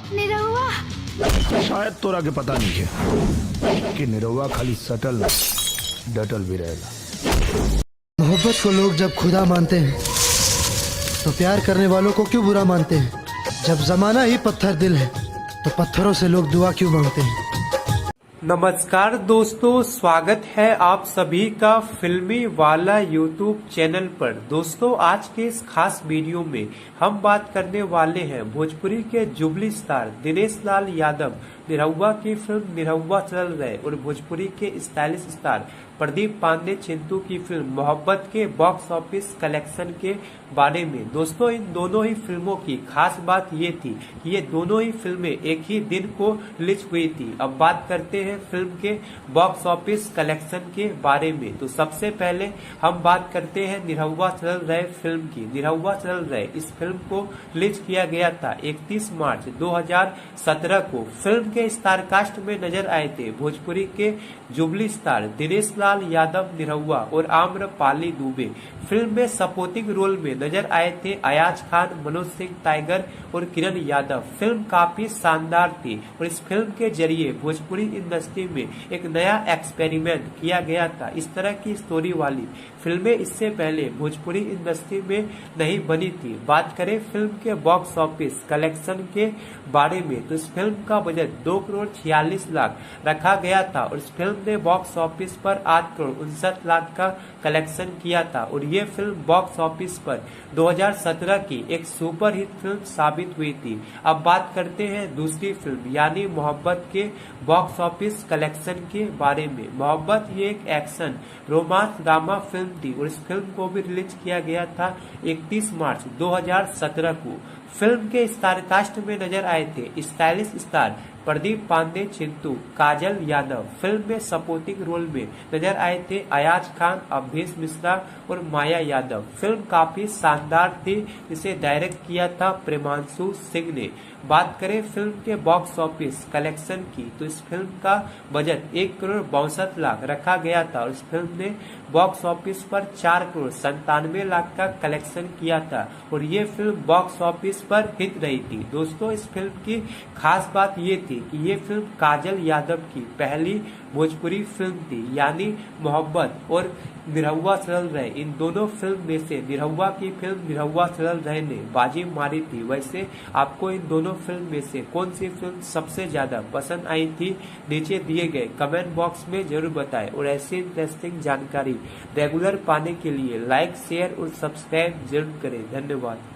निरहुआ शायद तोरा के पता नहीं है कि निरहुआ खाली सटल ना डटल भी रहेगा। मोहब्बत को लोग जब खुदा मानते हैं तो प्यार करने वालों को क्यों बुरा मानते हैं? जब जमाना ही पत्थर दिल है तो पत्थरों से लोग दुआ क्यों मांगते हैं? नमस्कार दोस्तों, स्वागत है आप सभी का फिल्मी वाला यूट्यूब चैनल पर। दोस्तों, आज के इस खास वीडियो में हम बात करने वाले हैं भोजपुरी के जुबली स्टार दिनेश लाल यादव निरहुआ की फिल्म निरहुआ चल रहे और भोजपुरी के स्टाइलिश स्टार प्रदीप पांडे चिंटू की फिल्म मोहब्बत के बॉक्स ऑफिस कलेक्शन के बारे में। दोस्तों, इन दोनों ही फिल्मों की खास बात ये थी कि ये दोनों ही फिल्में एक ही दिन को रिलीज हुई थी। अब बात करते हैं फिल्म के बॉक्स ऑफिस कलेक्शन के बारे में। तो सबसे पहले हम बात करते हैं निरहुआ चल रहे फिल्म की। निरहुआ चल रहे इस फिल्म को रिलीज किया गया था 31 मार्च 2017 को। फिल्म के स्टार कास्ट में नजर आए थे भोजपुरी के जुबली स्टार दिनेश लाल यादव निरहुआ और आम्रपाली दुबे। फिल्म में सपोर्टिंग रोल में नजर आए थे अयाज खान, मनोज सिंह टाइगर और किरण यादव। फिल्म काफी शानदार थी और इस फिल्म के जरिए भोजपुरी इंडस्ट्री में एक नया एक्सपेरिमेंट किया गया था। इस तरह की स्टोरी वाली फिल्में इससे पहले भोजपुरी इंडस्ट्री में नहीं बनी थी। बात करें फिल्म के बॉक्स ऑफिस कलेक्शन के बारे में तो इस फिल्म का बजट 2 करोड़ 46 लाख रखा गया था और इस फिल्म ने बॉक्स ऑफिस पर 8 करोड़ 59 लाख का कलेक्शन किया था और ये फिल्म बॉक्स ऑफिस पर 2017 की एक सुपर हिट फिल्म साबित हुई थी। अब बात करते हैं दूसरी फिल्म यानी मोहब्बत के बॉक्स ऑफिस कलेक्शन के बारे में। मोहब्बत ये एक एक्शन रोमांस ड्रामा फिल्म थी और इस फिल्म को भी रिलीज किया गया था 31 मार्च 2017 को। फिल्म के स्टार कास्ट में नजर आए थे स्टाइलिश स्टार प्रदीप पांडे चिंटू, काजल यादव। फिल्म में सपोर्टिंग रोल में नजर आए थे अयाज खान, अवधेश मिश्रा और माया यादव। फिल्म काफी शानदार थी, इसे डायरेक्ट किया था प्रेमांशु सिंह ने। बात करें फिल्म के बॉक्स ऑफिस कलेक्शन की तो इस फिल्म का बजट 1 करोड़ 62 लाख रखा गया था और इस फिल्म ने बॉक्स ऑफिस पर 4 करोड़ 97 लाख का कलेक्शन किया था और ये फिल्म बॉक्स ऑफिस पर हिट रही थी। दोस्तों, इस फिल्म की खास बात ये थी कि ये फिल्म काजल यादव की पहली भोजपुरी फिल्म थी यानी मोहब्बत और निरहुआ चल रहे इन दोनों फिल्म में से निरहुआ की फिल्म निरहुआ चल रहे ने बाजी मारी थी। वैसे आपको इन दोनों फिल्म में से कौन सी फिल्म सबसे ज्यादा पसंद आई थी, नीचे दिए गए कमेंट बॉक्स में जरूर बताएं और ऐसी इंटरेस्टिंग जानकारी रेगुलर पाने के लिए लाइक, शेयर और सब्सक्राइब जरूर करें। धन्यवाद।